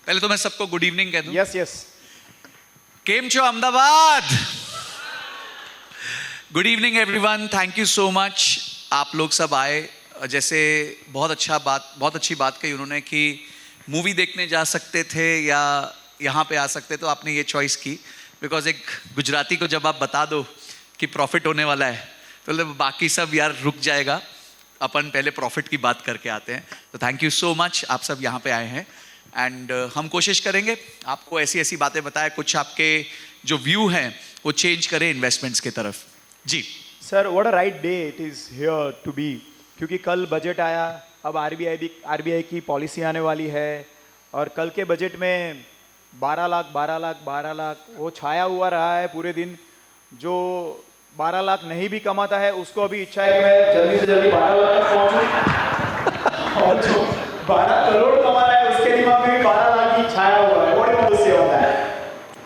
पहले तो मैं सबको गुड इवनिंग कह दूं। Yes yes. केम छो Ahmedabad. Good evening everyone, thank you so much. आप लोग सब आए, जैसे बहुत अच्छी बात कही उन्होंने कि मूवी देखने जा सकते थे या यहाँ पे आ सकते, तो आपने ये चॉइस की बिकॉज एक गुजराती को जब आप बता दो कि प्रॉफिट होने वाला है तो बाकी सब यार रुक जाएगा, अपन पहले प्रॉफिट की बात करके आते हैं। तो थैंक यू सो मच, आप सब यहाँ पे आए हैं एंड हम कोशिश करेंगे आपको ऐसी ऐसी बातें बताएं, कुछ आपके जो व्यू हैं वो चेंज करें इन्वेस्टमेंट्स की तरफ। जी sir, what a right day it is here to be, क्योंकि कल बजट आया, अब आरबीआई की पॉलिसी आने वाली है और कल के बजट में 12 लाख वो छाया हुआ रहा है पूरे दिन। जो 12 लाख नहीं भी कमाता है उसको अभी इच्छा है कि मैं जल्दी से जल्दी 12 लाख तक पहुंचूं, और जो 12 करोड़ कमा रहा है उसके दिमाग में भी 12 लाख ही छाया हुआ है। व्हाट डू यू से होता है?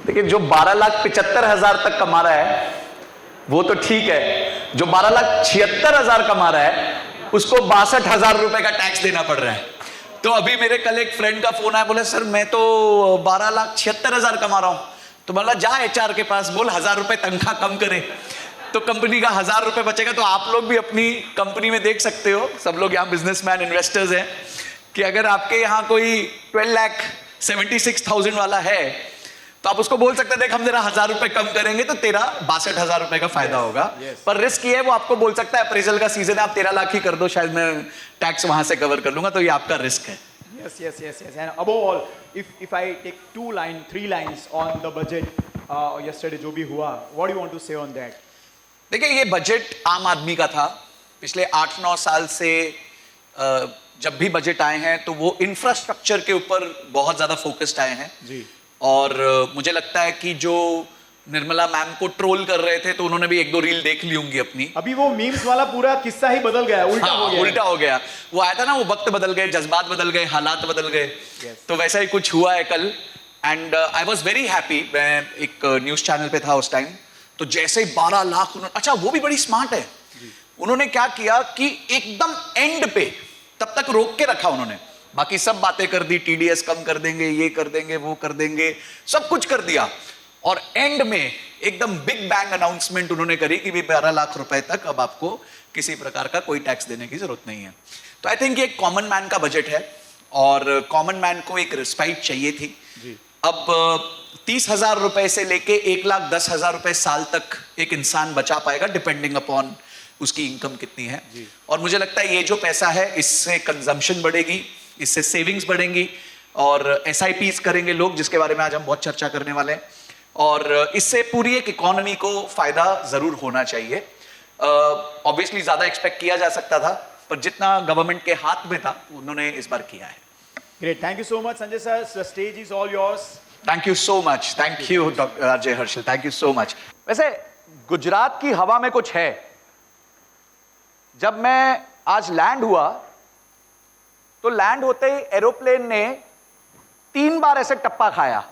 देखिए, जो 12,75,000 तक कमा रहा है वो तो ठीक है, जो 12,76,000 कमा रहा है उसको 62,000 रुपए का टैक्स देना पड़ रहा है। तो अभी मेरे कल एक फ्रेंड का फोन आया, बोले सर मैं तो 12,76,000 कमा रहा हूं। तो मतलब जा एचआर के पास, बोल 1,000 रुपए तनख्वाह कम करे तो कंपनी का 1,000 रुपए बचेगा। तो आप लोग भी अपनी कंपनी में देख सकते हो, सब लोग यहाँ बिजनेसमैन इन्वेस्टर्स हैं, कि अगर आपके यहाँ कोई 12,76,000 वाला है तो आप उसको बोल सकते हैं देख हम जरा 1,000 रुपए कम करेंगे तो तेरा 62,000 रुपए का फायदा होगा। पर रिस्क ये है, वो आपको बोल सकता है अप्रेजल का सीजन है, आप 13 लाख ही कर दो, शायद मैं टैक्स वहां से कवर कर लूंगा। तो ये आपका रिस्क है। Yes. And above all, if I take 3 lines on the budget yesterday जो भी हुआ, what do you want to say on that? देखिए, ये बजट आम आदमी का था। पिछले 8-9 साल से जब भी बजट आए हैं तो वो इंफ्रास्ट्रक्चर के ऊपर बहुत ज्यादा फोकस्ड आए हैं जी। और मुझे लगता है कि जो निर्मला मैम को ट्रोल कर रहे थे तो उन्होंने भी 1-2 रील देख ली होंगी अपनी। अभी वो मीम्स वाला पूरा किस्सा ही बदल गया, उल्टा हो गया। वो आया था ना, वो वक्त बदल गए, जज्बात बदल गए, हालात बदल गए। तो वैसा ही कुछ हुआ है कल and I was very happy. मैं एक न्यूज चैनल पे था उस टाइम, तो जैसे ही 12 लाख उन्होंने, अच्छा वो भी बड़ी स्मार्ट है, उन्होंने क्या किया कि एकदम एंड पे तब तक रोक के रखा उन्होंने, बाकी सब बातें कर दी, टीडीएस कम कर देंगे, ये कर देंगे, वो कर देंगे, सब कुछ कर दिया और एंड में एकदम बिग बैंग अनाउंसमेंट उन्होंने करी कि भी 12 लाख रुपए तक अब आपको किसी प्रकार का कोई टैक्स देने की जरूरत नहीं है। तो आई थिंक ये कॉमन मैन का बजट है और कॉमन मैन को एक रिस्पाइट चाहिए थी जी। अब 30,000 रुपए से लेके 1,10,000 रुपए साल तक एक इंसान बचा पाएगा, डिपेंडिंग अपॉन उसकी इनकम कितनी है। और मुझे लगता है ये जो पैसा है इससे कंजम्पशन बढ़ेगी, इससे सेविंग्स बढ़ेंगी और एसआईपीज करेंगे लोग, जिसके बारे में आज हम बहुत चर्चा करने वाले हैं। और इससे पूरी एक इकोनॉमी को फायदा जरूर होना चाहिए। ऑब्वियसली ज्यादा एक्सपेक्ट किया जा सकता था, पर जितना गवर्नमेंट के हाथ में था उन्होंने इस बार किया है। Great, thank you so much Sanjay sir, the stage is all yours. Thank you so much, thank you doctor RJ Harshal, thank you so much. वैसे गुजरात की हवा में कुछ है। जब मैं आज लैंड हुआ तो लैंड होते ही एरोप्लेन ने 3 बार ऐसे टप्पा खाया।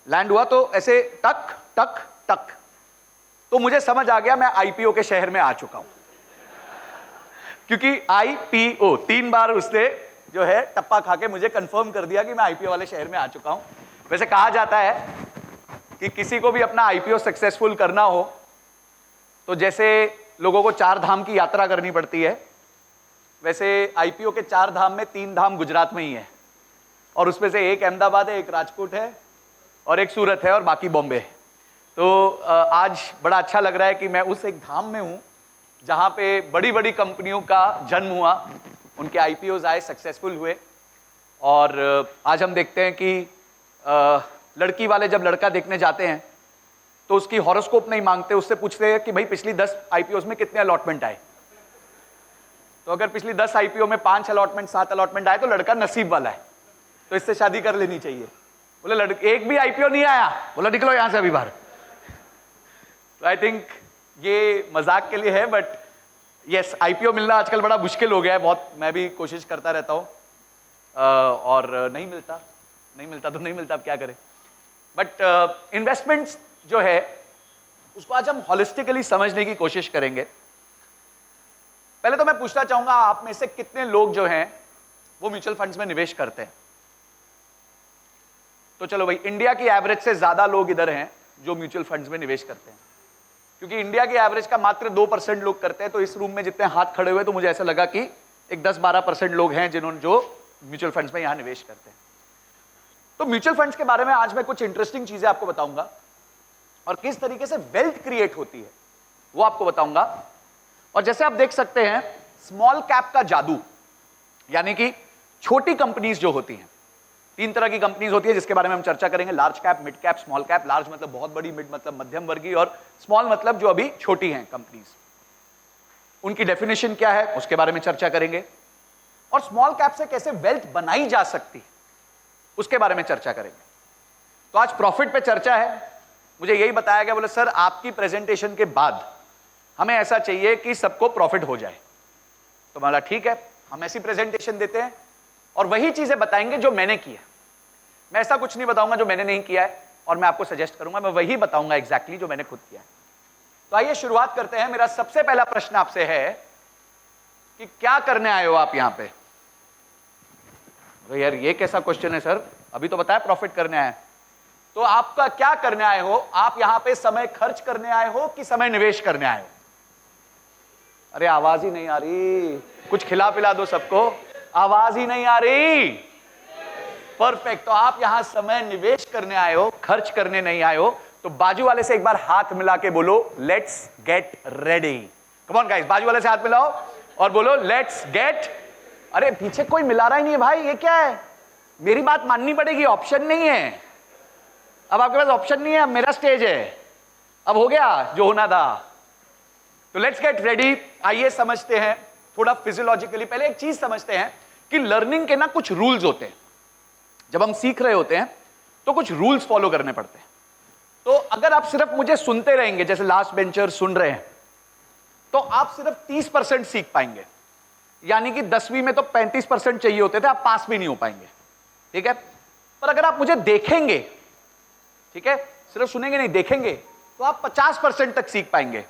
लैंड हुआ तो ऐसे टक टक टक, तो मुझे समझ आ गया मैं आईपीओ के शहर में आ चुका हूं, क्योंकि आईपीओ 3 बार उसने जो है टप्पा खा के मुझे कंफर्म कर दिया कि मैं आईपीओ वाले शहर में आ चुका हूं। वैसे कहा जाता है कि किसी को भी अपना आईपीओ सक्सेसफुल करना हो तो जैसे लोगों को 4 धाम की यात्रा करनी पड़ती है, वैसे आईपीओ के 4 धाम में 3 धाम गुजरात में ही है और उसमें से एक अहमदाबाद है, एक राजकोट है और एक सूरत है और बाकी बॉम्बे है। तो आज बड़ा अच्छा लग रहा है कि मैं उस एक धाम में हूं जहां पे बड़ी बड़ी कंपनियों का जन्म हुआ, उनके आईपीओज आए, सक्सेसफुल हुए। और आज हम देखते हैं कि लड़की वाले जब लड़का देखने जाते हैं तो उसकी हॉरोस्कोप नहीं मांगते, उससे पूछते हैं कि भाई पिछली 10 आईपीओज में कितने अलॉटमेंट आए। तो अगर पिछली 10 आईपीओ में 5 अलॉटमेंट 7 अलॉटमेंट आए तो लड़का नसीब वाला है, तो इससे शादी कर लेनी चाहिए। बोले लड़के एक भी आईपीओ नहीं आया, बोला निकलो यहां से अभी बाहर। तो आई थिंक ये मजाक के लिए है, बट यस, आईपीओ मिलना आजकल बड़ा मुश्किल हो गया है बहुत। मैं भी कोशिश करता रहता हूं और नहीं मिलता तो नहीं मिलता, अब क्या करें। बट इन्वेस्टमेंट्स जो है उसको आज हम हॉलिस्टिकली समझने की कोशिश करेंगे। पहले तो मैं पूछना चाहूंगा आप में से कितने लोग जो हैं वो म्यूचुअल फंड्स में निवेश करते हैं? तो चलो भाई, इंडिया की एवरेज से ज्यादा लोग इधर हैं जो म्यूचुअल फंड्स में निवेश करते हैं, क्योंकि इंडिया की एवरेज का मात्र 2% लोग करते हैं। तो इस रूम में जितने हाथ खड़े हुए, तो मुझे ऐसा लगा कि एक 10-12% लोग हैं जिन्होंने जो म्यूचुअल फंड्स में यहां निवेश करते हैं। तो म्यूचुअल फंड्स के बारे में आज मैं कुछ इंटरेस्टिंग चीजें आपको बताऊंगा और किस तरीके से वेल्थ क्रिएट होती है वो आपको बताऊंगा। और जैसे आप देख सकते हैं, स्मॉल कैप का जादू, यानी कि छोटी कंपनीज जो होती हैं, 3 तरह की कंपनीज होती है जिसके बारे में हम चर्चा करेंगे। Large cap, mid cap, small cap. Large मतलब बहुत बड़ी, मिड मतलब मध्यम वर्गीय, और स्मॉल मतलब जो अभी छोटी हैं कंपनीज। उनकी डेफिनेशन क्या है उसके बारे में चर्चा करेंगे, और स्मॉल कैप से कैसे वेल्थ बनाई जा सकती है उसके बारे में चर्चा करेंगे। तो आज प्रॉफिट पे चर्चा है। मुझे यही बताया गया, बोले सर आपकी प्रेजेंटेशन के बाद हमें ऐसा चाहिए कि सबको प्रॉफिट हो जाए। तो बोला ठीक है, हम ऐसी प्रेजेंटेशन देते हैं और वही चीजें बताएंगे जो मैंने किया। मैं ऐसा कुछ नहीं बताऊंगा जो मैंने नहीं किया है, और मैं आपको सजेस्ट करूंगा, मैं वही बताऊंगा एग्जैक्टली जो मैंने खुद किया है। तो आइए शुरुआत करते हैं। मेरा सबसे पहला प्रश्न आपसे है कि क्या करने आए हो आप यहां पे? तो यार ये कैसा क्वेश्चन है सर, अभी तो बताया प्रॉफिट करने आए। तो आपका क्या करने आए हो? आप यहां पे समय खर्च करने आए हो कि समय निवेश करने आए हो? अरे आवाज ही नहीं आ रही, कुछ खिला पिला दो सबको। आवाज ही नहीं आ रही। परफेक्ट। तो आप यहां समय निवेश करने आए हो, खर्च करने नहीं आए हो। तो बाजू वाले से एक बार हाथ मिला के बोलो let's get ready. Come on guys, बाजू वाले से हाथ मिलाओ और बोलो लेट्स गेट। अरे पीछे कोई मिला रहा ही नहीं है भाई, ये क्या है? मेरी बात माननी पड़ेगी, ऑप्शन नहीं है। अब आपके पास ऑप्शन नहीं है, अब मेरा स्टेज है, अब हो गया जो होना था। तो लेट्स गेट रेडी। आइए समझते हैं थोड़ा फिजियोलॉजिकली। पहले एक चीज समझते हैं कि लर्निंग के ना कुछ रूल्स होते हैं। जब हम सीख रहे होते हैं तो कुछ रूल्स फॉलो करने पड़ते हैं। तो अगर आप सिर्फ मुझे सुनते रहेंगे, जैसे लास्ट बेंचर सुन रहे हैं, तो आप सिर्फ 30% सीख पाएंगे। यानी कि 10वीं में तो 35% चाहिए होते थे, आप पास भी नहीं हो पाएंगे। ठीक है? पर अगर आप मुझे देखेंगे, ठीक है, सिर्फ सुनेंगे नहीं, देखेंगे, तो आप 50% तक सीख पाएंगे।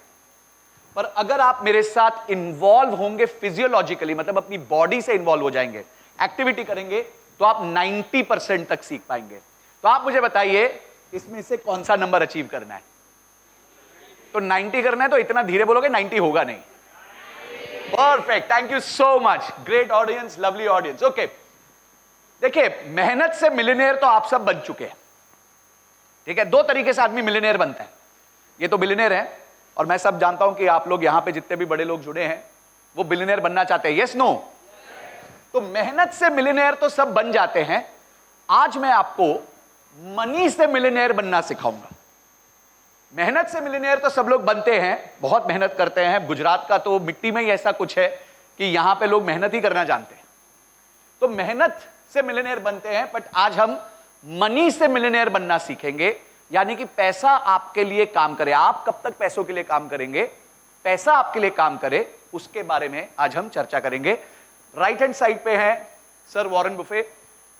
पर अगर आप मेरे साथ इन्वॉल्व होंगे फिजियोलॉजिकली, मतलब अपनी बॉडी से इन्वॉल्व हो जाएंगे, एक्टिविटी करेंगे, तो आप 90% तक सीख पाएंगे। तो आप मुझे बताइए इसमें से कौन सा नंबर अचीव करना है? तो 90 करना है, तो इतना धीरे बोलोगे 90 होगा नहीं। Perfect, thank you so much, great audience, lovely audience. Okay, देखिए मेहनत से मिलियनेयर तो आप सब बन चुके हैं। ठीक है, 2 तरीके से आदमी मिलियनेयर बनता है। ये तो बिलियनेयर है, और मैं सब जानता हूं कि आप लोग यहां पे जितने भी बड़े लोग जुड़े हैं वो बिलियनेयर बनना चाहते हैं। Yes no? तो मेहनत से मिलियनेयर तो सब बन जाते हैं। आज मैं आपको मनी से मिलियनेयर बनना सिखाऊंगा। मेहनत से मिलियनेयर तो सब लोग बनते हैं, बहुत मेहनत करते हैं। गुजरात का तो मिट्टी में ही ऐसा कुछ है कि यहां पे लोग मेहनत ही करना जानते हैं। तो मेहनत से मिलियनेयर बनते हैं, बट आज हम मनी से मिलियनेयर बनना सीखेंगे। यानी कि पैसा आपके लिए काम करे। आप कब तक पैसों के लिए काम करेंगे, पैसा आपके लिए काम करे, उसके बारे में आज हम चर्चा करेंगे। राइट हैंड साइड पे है सर वॉरेन बुफे,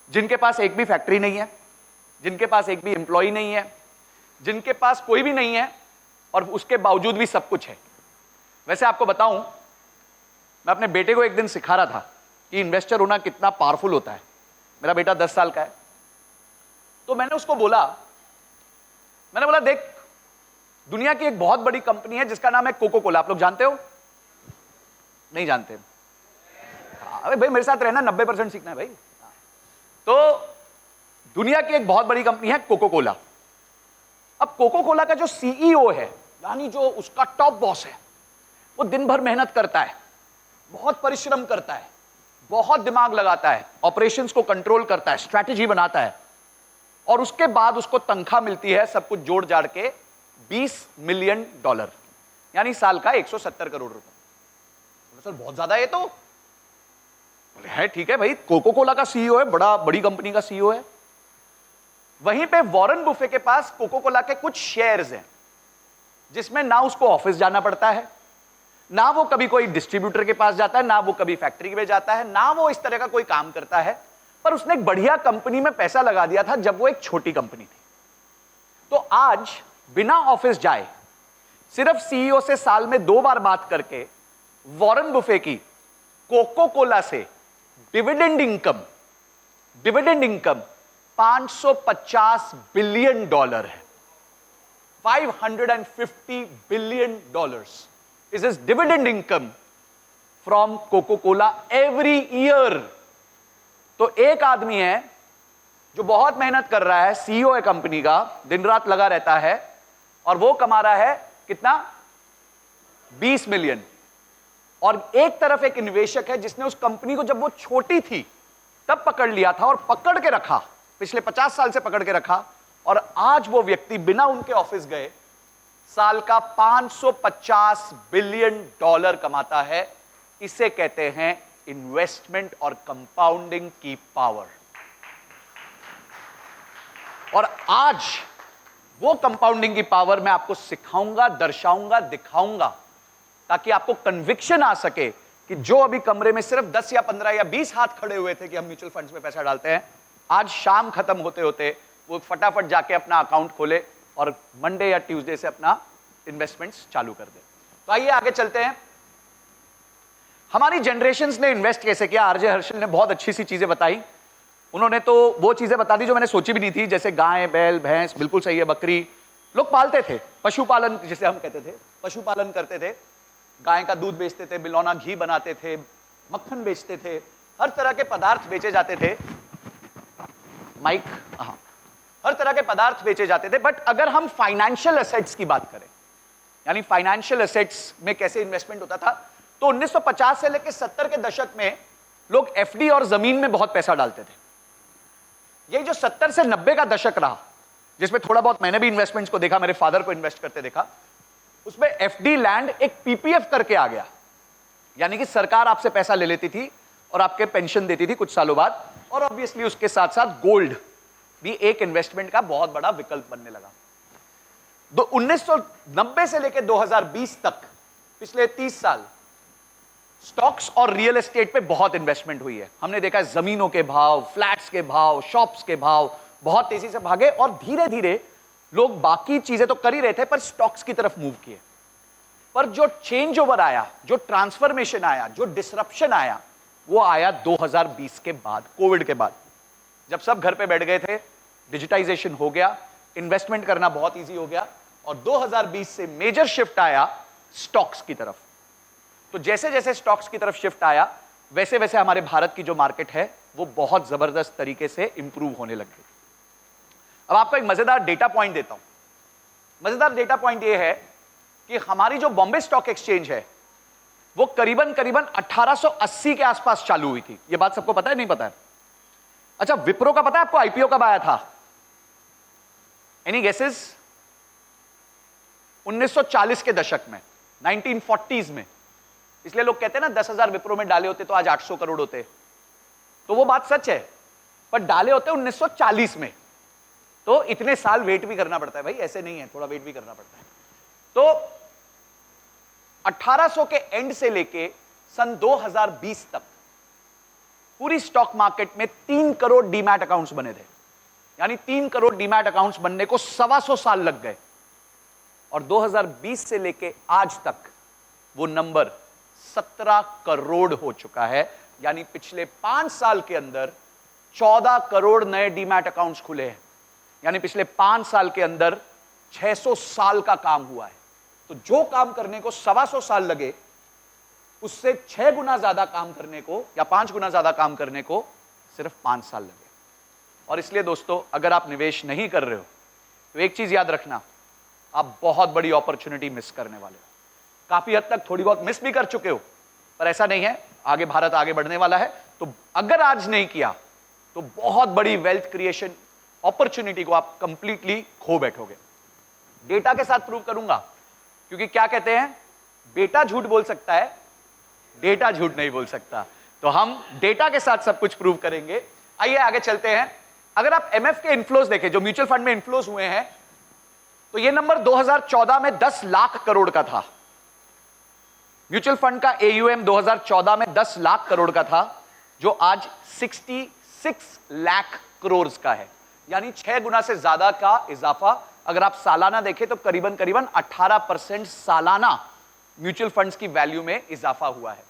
जिनके पास एक भी फैक्ट्री नहीं है, जिनके पास एक भी एम्प्लॉय नहीं है, जिनके पास कोई भी नहीं है, और उसके बावजूद भी सब कुछ है। वैसे आपको बताऊं, मैं अपने बेटे को एक दिन सिखा रहा था कि इन्वेस्टर होना कितना पावरफुल होता है। मेरा बेटा 10 साल का है। तो मैंने उसको बोला, देख, दुनिया की एक बहुत बड़ी कंपनी है जिसका नाम है कोको कोला। आप लोग जानते हो? नहीं जानते? अरे भाई मेरे साथ रहना, 90% सीखना है भाई। तो दुनिया की एक बहुत बड़ी कंपनी है कोको कोला। अब कोको कोला का जो सीईओ है, यानी जो उसका टॉप बॉस है, वो दिन भर मेहनत करता है, बहुत परिश्रम करता है, बहुत दिमाग लगाता है, ऑपरेशंस को कंट्रोल करता है, स्ट्रैटेजी बनाता है, और उसके बाद उसको तनख्वाह मिलती है सब कुछ जोड़ जाड़ के $20 मिलियन, यानी साल का 170 करोड़ रुपए। सर बहुत ज्यादा है। तो है, ठीक है भाई, कोको कोला का सीईओ है, बड़ी कंपनी का सीईओ है। वहीं पे वॉरेन बुफे के पास कोको कोला के कुछ शेयर्स हैं, जिसमें ना उसको ऑफिस जाना पड़ता है, ना वो कभी कोई डिस्ट्रीब्यूटर के पास जाता है, ना वो कभी फैक्ट्री में जाता है, ना वो इस तरह का कोई काम करता है। पर उसने एक बढ़िया कंपनी में पैसा लगा दिया था जब वो एक छोटी कंपनी थी। तो आज बिना ऑफिस जाए, सिर्फ सीईओ से साल में 2 बार बात करके, वॉरेन बुफे की कोको कोला से डिविडेंड इनकम $550 बिलियन है। $550 billion is his dividend income from Coca-Cola every year। तो एक आदमी है जो बहुत मेहनत कर रहा है, सीईओ है कंपनी का, दिन रात लगा रहता है, और वो कमा रहा है कितना? 20 मिलियन। और एक तरफ एक निवेशक है जिसने उस कंपनी को जब वो छोटी थी तब पकड़ लिया था और पकड़ के रखा, पिछले 50 साल से पकड़ के रखा, और आज वो व्यक्ति बिना उनके ऑफिस गए साल का $550 बिलियन कमाता है। इसे कहते हैं इन्वेस्टमेंट और कंपाउंडिंग की पावर। और आज वो कंपाउंडिंग की पावर मैं आपको सिखाऊंगा, दर्शाऊंगा, दिखाऊंगा, ताकि आपको कन्विक्शन आ सके कि जो अभी कमरे में सिर्फ 10 या 15 या 20 हाथ खड़े हुए थे कि हम म्यूचुअल फंड्स में पैसा डालते हैं, आज शाम खत्म होते होते वो फटाफट जाके अपना अकाउंट खोले और मंडे या ट्यूसडे से अपना इन्वेस्टमेंट्स चालू कर दे। तो आइए आगे चलते हैं। हमारी जनरेशंस ने इन्वेस्ट कैसे किया? आरजे हर्षल ने बहुत अच्छी सी चीजें बताई। उन्होंने तो वो चीजें बता दी जो मैंने सोची भी नहीं थी, जैसे गाय, बैल, भैंस, बिल्कुल सही है, बकरी, लोग पालते थे, पशुपालन जिसे हम कहते थे, पशुपालन करते थे, गाय का दूध बेचते थे, बिलौना घी बनाते थे, मक्खन बेचते थे, हर तरह के पदार्थ बेचे जाते थे। माइक, हाँ, हर तरह के पदार्थ बेचे जाते थे। बट अगर हम फाइनेंशियल एसेट्स की बात करें, यानी फाइनेंशियल एसेट्स में कैसे इन्वेस्टमेंट होता था, तो 1950 से लेकर 70 के दशक में लोग एफडी और जमीन में बहुत पैसा डालते थे। ये जो 70 से 90 का दशक रहा, जिसमें थोड़ा बहुत मैंने भी इन्वेस्टमेंट्स को देखा, मेरे फादर को इन्वेस्ट करते देखा, उसमें एफडी लैंड एक पीपीएफ करके आ गया, यानी कि सरकार आपसे पैसा ले लेती थी और आपके पेंशन देती थी कुछ सालों बाद, और ऑब्वियसली उसके साथ साथ गोल्ड भी एक इन्वेस्टमेंट का बहुत बड़ा विकल्प बनने लगा। 1990 से लेकर 2020 तक, पिछले 30 साल, स्टॉक्स और रियल एस्टेट पे बहुत इन्वेस्टमेंट हुई है। हमने देखा है जमीनों के भाव, फ्लैट्स के भाव, शॉप्स के भाव बहुत तेजी से भागे, और धीरे धीरे लोग बाकी चीजें तो कर ही रहे थे पर स्टॉक्स की तरफ मूव किए। पर जो चेंज ओवर आया, जो ट्रांसफॉर्मेशन आया, जो डिसरप्शन आया, वो आया 2020 के बाद, कोविड के बाद, जब सब घर पे बैठ गए थे, डिजिटाइजेशन हो गया, इन्वेस्टमेंट करना बहुत इजी हो गया, और 2020 से मेजर शिफ्ट आया स्टॉक्स की तरफ। तो जैसे जैसे स्टॉक्स की तरफ शिफ्ट आया, वैसे वैसे हमारे भारत की जो मार्केट है वो बहुत जबरदस्त तरीके से इंप्रूव होने लग गई। अब आपको एक मजेदार डेटा पॉइंट देता हूं। मजेदार डेटा पॉइंट ये है कि हमारी जो बॉम्बे स्टॉक एक्सचेंज है वो करीबन 1880 के आसपास चालू हुई थी। ये बात सबको पता है, नहीं पता है? अच्छा, विप्रो का पता है आपको आईपीओ कब आया था? Any guesses? 1940 के दशक में, 1940s में। इसलिए लोग कहते हैं ना 10,000 विप्रो में डाले होते तो आज 800 करोड़ होते। तो वो बात सच है, पर डाले होते 1940 में। तो इतने साल वेट भी करना पड़ता है भाई, ऐसे नहीं है, थोड़ा वेट भी करना पड़ता है। तो 1800 के एंड से लेके सन 2020 तक पूरी स्टॉक मार्केट में 3 करोड़ डीमैट अकाउंट्स बने थे, यानी 3 करोड़ डीमैट अकाउंट्स बनने को 125 साल लग गए। और 2020 से लेके आज तक वो नंबर 17 करोड़ हो चुका है, यानी पिछले 5 साल के अंदर 14 करोड़ नए डीमैट अकाउंट्स खुले हैं, यानी पिछले 5 साल के अंदर 600 साल का काम हुआ है। तो जो काम करने को 125 साल लगे, उससे 6 गुना ज्यादा काम करने को या 5 गुना ज्यादा काम करने को सिर्फ 5 साल लगे। और इसलिए दोस्तों, अगर आप निवेश नहीं कर रहे हो तो एक चीज याद रखना, आप बहुत बड़ी अपॉर्चुनिटी मिस करने वाले हो। काफी हद तक थोड़ी बहुत मिस भी कर चुके हो, पर ऐसा नहीं है, आगे भारत आगे बढ़ने वाला है। तो अगर आज नहीं किया तो बहुत बड़ी वेल्थ क्रिएशन अपॉर्चुनिटी को आप कंप्लीटली खो बैठोगे। डेटा के साथ प्रूव करूंगा, क्योंकि क्या कहते हैं, बेटा झूठ बोल सकता है, डेटा झूठ नहीं बोल सकता। तो हम डेटा के साथ सब कुछ प्रूव करेंगे। आइए आगे चलते हैं। अगर आप एमएफ के इनफ्लोज देखें, जो म्यूचुअल फंड में इनफ्लोज हुए हैं, तो यह नंबर 2014 में 10 लाख करोड़ का था। म्यूचुअल फंड का एयूएम 2014 में 10 लाख करोड़ का था, जो आज 66 लाख करोड़ का है, यानी 6 गुना से ज्यादा का इजाफा। अगर आप सालाना देखें तो करीबन 18% सालाना म्यूचुअल फंड्स की वैल्यू में इजाफा हुआ है।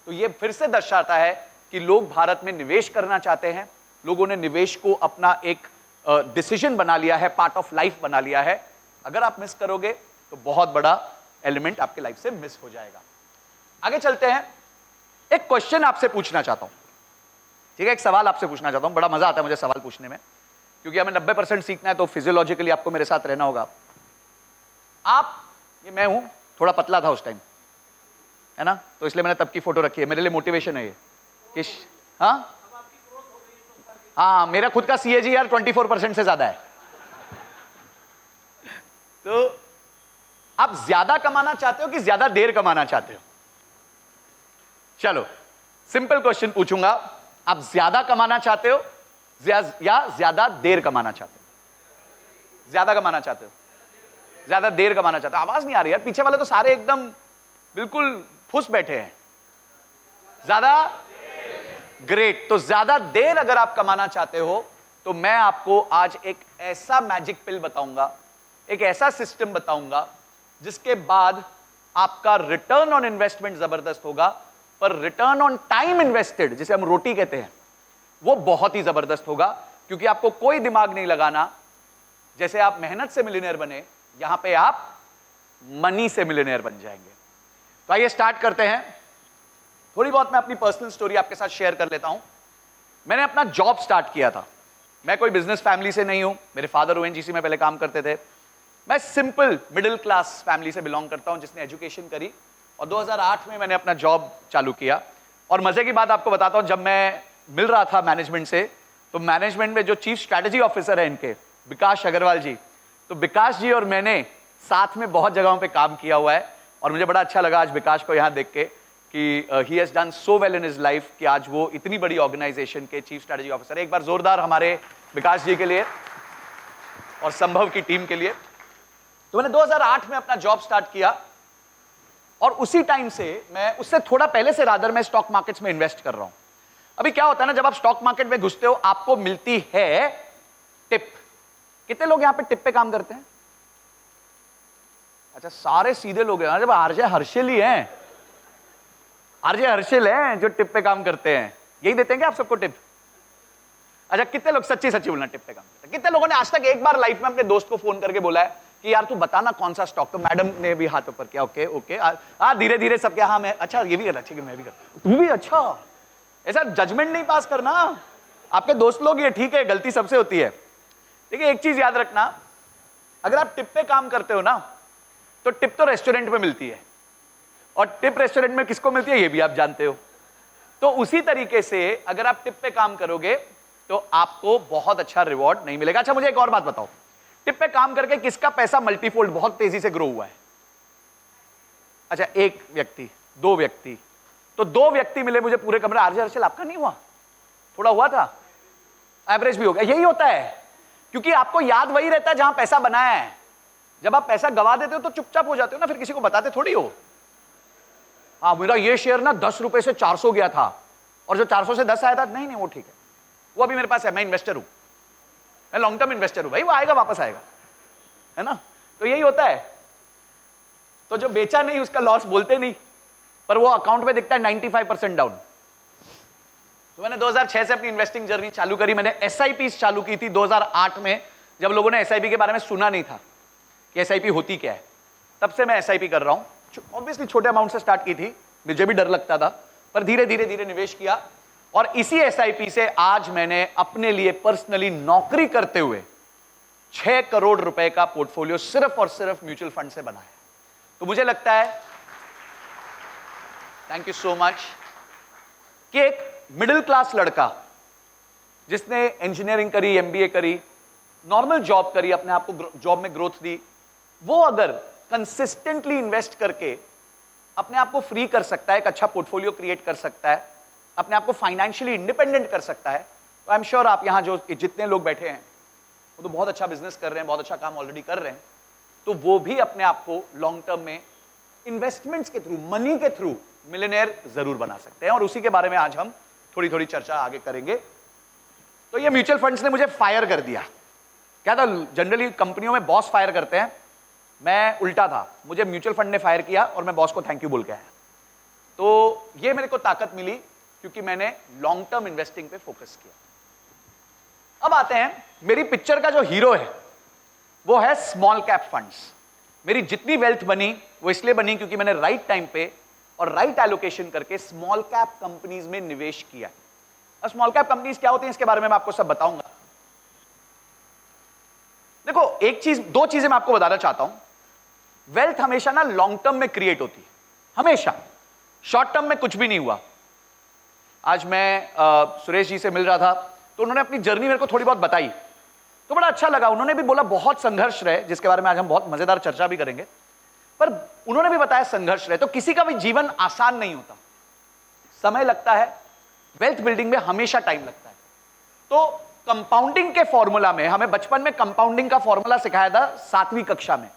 तो यह फिर से दर्शाता है कि लोग भारत में निवेश करना चाहते हैं, लोगों ने निवेश को अपना एक डिसीजन बना लिया है, पार्ट ऑफ लाइफ बना लिया है। अगर आप मिस करोगे तो बहुत बड़ा एलिमेंट आपके लाइफ से मिस हो जाएगा। आगे चलते हैं, एक क्वेश्चन आपसे पूछना चाहता हूं, ठीक है, एक सवाल आपसे पूछना चाहता हूं। बड़ा मजा आता है मुझे सवाल पूछने में, क्योंकि हमें 90% सीखना है, तो फिजियोलॉजिकली आपको मेरे साथ रहना होगा। ये मैं हूं, थोड़ा पतला था उस टाइम, है ना, तो इसलिए मैंने तब की फोटो रखी है, मेरे लिए मोटिवेशन है ये। हाँ, मेरा खुद का CAG यार 24% से ज्यादा है। तो आप ज्यादा कमाना चाहते हो कि ज्यादा देर कमाना चाहते हो? चलो सिंपल क्वेश्चन पूछूंगा, आप ज्यादा कमाना चाहते हो या ज्यादा देर कमाना चाहते हो? ज्यादा कमाना चाहते हो, ज्यादा देर कमाना चाहते हो? आवाज नहीं आ रही यार, पीछे वाले तो सारे एकदम बिल्कुल फुस बैठे हैं। ज्यादा ग्रेट, तो ज्यादा देर अगर आप कमाना चाहते हो तो मैं आपको आज एक ऐसा मैजिक पिल बताऊंगा, एक ऐसा सिस्टम बताऊंगा जिसके बाद आपका रिटर्न ऑन इन्वेस्टमेंट जबरदस्त होगा, पर रिटर्न ऑन टाइम इन्वेस्टेड, जिसे हम रोटी कहते हैं, वो बहुत ही जबरदस्त होगा। क्योंकि आपको कोई दिमाग नहीं लगाना, जैसे आप मेहनत से मिलियनेयर बने, यहां पे आप मनी से मिलियनेयर बन जाएंगे। तो आइए स्टार्ट करते हैं। थोड़ी बहुत मैं अपनी पर्सनल स्टोरी आपके साथ शेयर कर लेता हूं। मैंने अपना जॉब स्टार्ट किया था, मैं कोई बिजनेस फैमिली से नहीं हूं, मेरे फादर ONGC में पहले काम करते थे। मैं सिंपल मिडिल क्लास फैमिली से बिलोंग करता हूं, जिसने एजुकेशन करी, और 2008 में मैंने अपना जॉब चालू किया। और मजे की बात आपको बताता हूं, जब मैं मिल रहा था मैनेजमेंट से, तो मैनेजमेंट में जो चीफ स्ट्रैटेजी ऑफिसर है इनके, विकास अग्रवाल जी, तो विकास जी और मैंने साथ में बहुत जगहों पे काम किया हुआ है। और मुझे बड़ा अच्छा लगा आज विकास को यहाँ देख के कि he has done so well in his life कि आज वो इतनी बड़ी ऑर्गेनाइजेशन के चीफ स्ट्रैटेजी ऑफिसर है। एक बार जोरदार हमारे विकास जी के लिए और संभव की टीम के लिए। तो मैंने 2008 में अपना जॉब स्टार्ट किया, और उसी टाइम से मैं, उससे थोड़ा पहले से रादर, मैं स्टॉक मार्केट्स में इन्वेस्ट कर रहा हूं। अभी क्या होता है ना, जब आप स्टॉक मार्केट में घुसते हो आपको मिलती है टिप। कितने लोग यहां पे टिप पे काम करते हैं? अच्छा, सारे सीधे लोग हैं। जब आरजे हर्षिल ही हैं, आरजे हर्षिल हैं जो टिप पे काम करते हैं, यही देते हैं क्या आप सबको टिप? अच्छा, कितने लोग सच्ची सच्ची बोलना टिप पे काम करते हैं? कितने लोगों ने आज तक एक बार लाइफ में अपने दोस्त को फोन करके बोला है कि यार तू बताना कौन सा स्टॉक? तो मैडम ने भी हाथ ऊपर किया, ओके ओके, धीरे धीरे सब क्या, हाँ मैं, अच्छा ये भी कर, ठीक है मैं भी कर, तू भी, अच्छा। ऐसा जजमेंट नहीं पास करना, आपके दोस्त लोग ये, ठीक है, गलती सबसे होती है। देखिए एक चीज याद रखना, अगर आप टिप पे काम करते हो ना, तो टिप तो रेस्टोरेंट में मिलती है, और टिप रेस्टोरेंट में किसको मिलती है ये भी आप जानते हो। तो उसी तरीके से अगर आप टिप पे काम करोगे तो आपको बहुत अच्छा रिवॉर्ड नहीं मिलेगा। अच्छा, मुझे एक और बात बताओ, टिप पे काम करके किसका पैसा मल्टीफोल्ड बहुत तेजी से ग्रो हुआ है? अच्छा, एक व्यक्ति, दो व्यक्ति, तो दो व्यक्ति मिले मुझे पूरे कमरे। आरजे हर्षिल आपका नहीं हुआ? थोड़ा हुआ था, एवरेज भी हो गया। यही होता है, क्योंकि आपको याद वही रहता है जहां पैसा बनाया है। जब आप पैसा गवा देते हो तो चुपचाप हो जाते हो ना, फिर किसी को बताते थोड़ी हो। हाँ, मेरा ये शेयर ना 10 रुपए से 400 गया था, और जो 400 से 10 आया था, नहीं नहीं वो ठीक है, वो अभी मेरे पास है, मैं इन्वेस्टर हूं, मैं लॉन्ग टर्म इन्वेस्टर हूं भाई, वो आएगा वापस आएगा, है ना। तो यही होता है। तो जो बेचा नहीं उसका लॉस बोलते नहीं, पर वो अकाउंट में दिखता है 95% डाउन। तो मैंने 2006 से अपनी इन्वेस्टिंग जर्नी चालू करी। मैंने SIP चालू की थी 2008 में, जब लोगों ने SIP के बारे में सुना नहीं था कि SIP होती क्या है। तब से मैं SIP कर रहा हूं। ऑब्वियसली छोटे अमाउंट से स्टार्ट की थी, मुझे भी डर लगता था, पर धीरे धीरे धीरे निवेश किया, और इसी SIP से आज मैंने अपने लिए पर्सनली नौकरी करते हुए 6 करोड़ रुपए का पोर्टफोलियो सिर्फ और सिर्फ म्यूचुअल फंड से बनाया। तो मुझे लगता है, थैंक यू सो मच, कि एक मिडिल क्लास लड़का जिसने इंजीनियरिंग करी, MBA करी, नॉर्मल जॉब करी, अपने आप को जॉब में ग्रोथ दी, वो अगर कंसिस्टेंटली इन्वेस्ट करके अपने आप को फ्री कर सकता है, एक अच्छा पोर्टफोलियो क्रिएट कर सकता है, अपने आप को फाइनेंशियली इंडिपेंडेंट कर सकता है, तो आई एम श्योर आप यहां जो जितने लोग बैठे हैं वो तो बहुत अच्छा बिजनेस कर रहे हैं, बहुत अच्छा काम ऑलरेडी कर रहे हैं, तो वो भी अपने आप को लॉन्ग टर्म में इन्वेस्टमेंट्स के थ्रू, मनी के थ्रू मिलियनेयर जरूर बना सकते हैं। और उसी के बारे में आज हम थोड़ी थोड़ी चर्चा आगे करेंगे। तो ये म्यूचुअल फंड्स ने मुझे फायर कर दिया। क्या था, जनरली कंपनियों में बॉस फायर करते हैं, मैं उल्टा था, मुझे म्यूचुअल फंड ने फायर किया और मैं बॉस को थैंक यू बोल के आया। तो ये मेरे को ताकत मिली क्योंकि मैंने लॉन्ग टर्म इन्वेस्टिंग पे फोकस किया। अब आते हैं, मेरी पिक्चर का जो हीरो है वो है स्मॉल कैप फंड्स। मेरी जितनी वेल्थ बनी वो इसलिए बनी क्योंकि मैंने राइट टाइम पे और राइट एलोकेशन करके स्मॉल कैप कंपनीज में निवेश किया। अब स्मॉल कैप कंपनीज क्या होती हैं इसके बारे में मैं आपको सब बताऊंगा। देखो, एक चीज, दो चीजें मैं आपको बताना चाहता हूं। वेल्थ हमेशा ना लॉन्ग टर्म में क्रिएट होती है, हमेशा। शॉर्ट टर्म में कुछ भी नहीं हुआ। आज मैं सुरेश जी से मिल रहा था तो उन्होंने अपनी जर्नी मेरे को थोड़ी बहुत बताई, तो बड़ा अच्छा लगा। उन्होंने भी बोला बहुत संघर्ष रहे, जिसके बारे में आज हम बहुत मजेदार चर्चा भी करेंगे, पर उन्होंने भी बताया संघर्ष रहे। तो किसी का भी जीवन आसान नहीं होता, समय लगता है। वेल्थ बिल्डिंग में हमेशा टाइम लगता है। तो कंपाउंडिंग के फॉर्मूला में हमें बचपन में कंपाउंडिंग का फॉर्मूला सिखाया था 7वीं कक्षा में।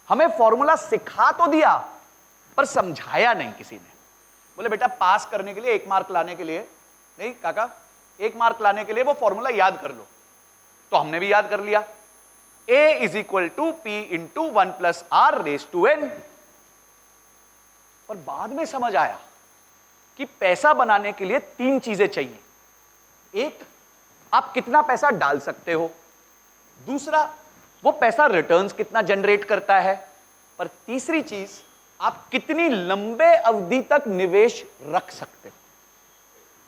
हमें फॉर्मूला सिखा तो दिया पर समझाया नहीं किसी ने। बोले बेटा पास करने के लिए 1 मार्क लाने के लिए नहीं काका, 1 मार्क लाने के लिए वो फॉर्मूला याद कर लो। तो हमने भी याद कर लिया, A = P × 1 + R⁴n। और बाद में समझ आया कि पैसा बनाने के लिए 3 चीजें चाहिए। एक, आप कितना पैसा डाल सकते हो। दूसरा, वो पैसा रिटर्न्स कितना जनरेट करता है। पर तीसरी चीज, आप कितनी लंबे अवधि तक निवेश रख सकते हो।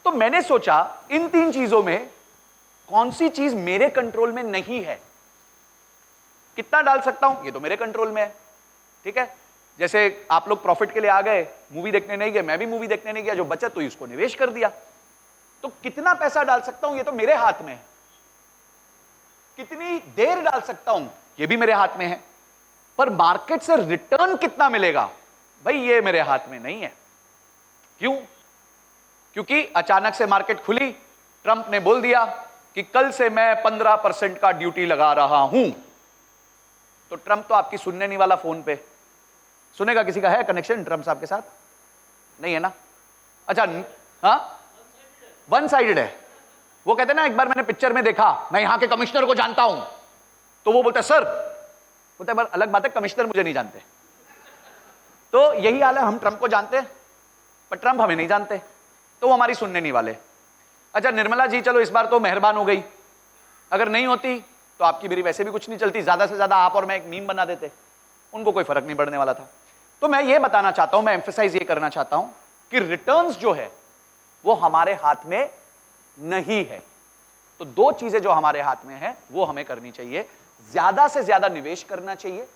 तो मैंने सोचा इन 3 चीजों में कौन सी चीज मेरे कंट्रोल में नहीं है। कितना डाल सकता हूं ये तो मेरे कंट्रोल में है, ठीक है। जैसे आप लोग प्रॉफिट के लिए आ गए, मूवी देखने नहीं गए, मैं भी मूवी देखने नहीं गया, जो बचत हुई उसको निवेश कर दिया। तो कितना पैसा डाल सकता हूं ये तो मेरे हाथ में है। कितनी देर डाल सकता हूं ये भी मेरे हाथ में है। पर मार्केट से रिटर्न कितना मिलेगा भाई ये मेरे हाथ में नहीं है। क्यों? क्योंकि अचानक से मार्केट खुली, ट्रंप ने बोल दिया कि कल से मैं 15% का ड्यूटी लगा रहा हूं। तो ट्रंप तो आपकी सुनने नहीं वाला फोन पे। सुनेगा किसी का है कनेक्शन ट्रंप साहब के साथ? नहीं है ना? अच्छा, हाँ, वन साइडेड है। वो कहते ना, एक बार मैंने पिक्चर में देखा, मैं यहां के कमिश्नर को जानता हूं, तो वो बोलता सर, बोलता है अलग बात है कमिश्नर मुझे नहीं जानते। तो यही हाल है, हम ट्रंप को जानते हैं पर ट्रंप हमें नहीं जानते, तो वो हमारी सुनने नहीं वाले। अच्छा निर्मला जी, चलो इस बार तो मेहरबान हो गई, अगर नहीं होती तो आपकी मेरी वैसे भी कुछ नहीं चलती, ज्यादा से ज्यादा आप और मैं एक मीम बना देते, उनको कोई फर्क नहीं पड़ने वाला था। तो मैं ये बताना चाहता हूं, मैं एम्फेसाइज ये करना चाहता हूं कि रिटर्न्स जो है वो हमारे हाथ में नहीं है। तो 2 चीजें जो हमारे हाथ में है वो हमें करनी चाहिए। ज्यादा से ज्यादा निवेश करना चाहिए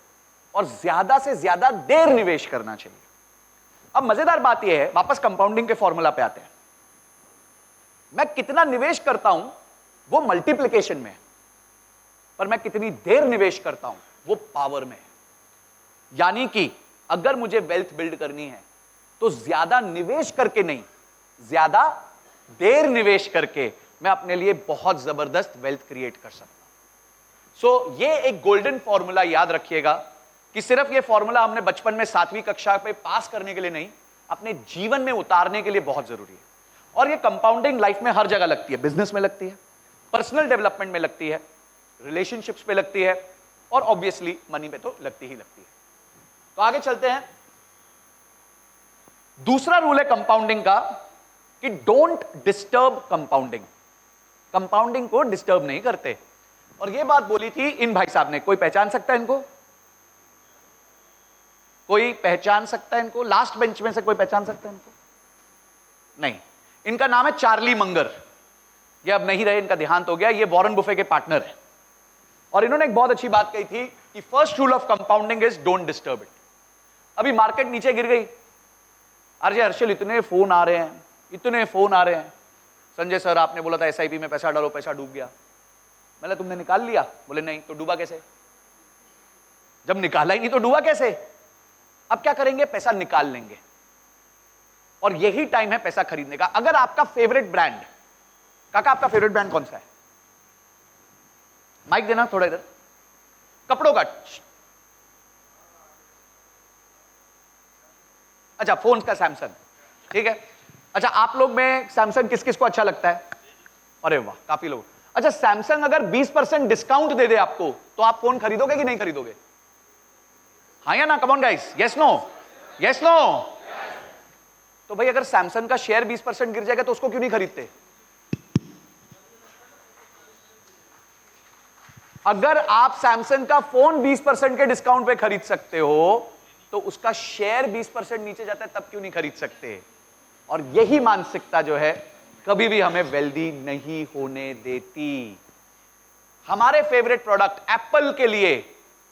और ज्यादा से ज्यादा देर निवेश करना चाहिए। अब मजेदार बात यह है, वापस कंपाउंडिंग के फॉर्मूला पे आते हैं। मैं कितना निवेश करता हूं वो मल्टीप्लिकेशन में है, पर मैं कितनी देर निवेश करता हूं वो पावर में है। यानी कि अगर मुझे वेल्थ बिल्ड करनी है तो ज्यादा निवेश करके नहीं, ज्यादा देर निवेश करके मैं अपने लिए बहुत जबरदस्त वेल्थ क्रिएट कर सकता हूं। सो ये एक गोल्डन फॉर्मूला याद रखिएगा कि सिर्फ ये फॉर्मूला हमने बचपन में 7वीं कक्षा पे पास करने के लिए नहीं, अपने जीवन में उतारने के लिए बहुत जरूरी है। और ये कंपाउंडिंग लाइफ में हर जगह लगती है, बिजनेस में लगती है, पर्सनल डेवलपमेंट में लगती है, रिलेशनशिप्स पे लगती है और ऑब्वियसली मनी पे तो लगती ही लगती है। तो आगे चलते हैं। दूसरा रूल है कंपाउंडिंग का कि डोंट डिस्टर्ब कंपाउंडिंग। कंपाउंडिंग को डिस्टर्ब नहीं करते। और यह बात बोली थी इन भाई साहब ने, कोई पहचान सकता है इनको? कोई पहचान सकता है इनको? लास्ट बेंच में से कोई पहचान सकता है इनको? नहीं। इनका नाम है चार्ली मंगर। ये अब नहीं रहे, इनका देहांत हो गया। ये वॉरेन बुफे के पार्टनर है और इन्होंने एक बहुत अच्छी बात कही थी कि first rule of compounding is don't disturb it. अभी मार्केट नीचे गिर गई, अरे हर्षल इतने फोन आ रहे हैं, इतने फोन आ रहे हैं, संजय सर आपने बोला था SIP में पैसा डालो, पैसा डूब गया। मैंने तुमने निकाल लिया? बोले नहीं। तो डूबा कैसे? जब निकाला ही नहीं तो डूबा कैसे? अब क्या करेंगे? पैसा निकाल लेंगे और यही टाइम है पैसा खरीदने का। अगर आपका फेवरेट ब्रांड, काका आपका फेवरेट ब्रांड कौन सा है? माइक देना थोड़ा इधर, कपड़ों का। अच्छा फोन का सैमसंग, ठीक है। अच्छा आप लोग में सैमसंग किस किस को अच्छा लगता है? अरे वाह, काफी लोग। अच्छा सैमसंग अगर 20% डिस्काउंट दे दे आपको तो आप फोन खरीदोगे कि नहीं खरीदोगे? हाँ या ना? Come on guys, yes no? Yes no? तो भाई अगर सैमसंग का शेयर 20% गिर जाएगा तो उसको क्यों नहीं खरीदते? अगर आप सैमसंग का फोन 20% के डिस्काउंट पे खरीद सकते हो तो उसका शेयर 20% नीचे जाता है, तब क्यों नहीं खरीद सकते? और यही मानसिकता जो है कभी भी हमें वेल्दी नहीं होने देती। हमारे फेवरेट प्रोडक्ट एप्पल के लिए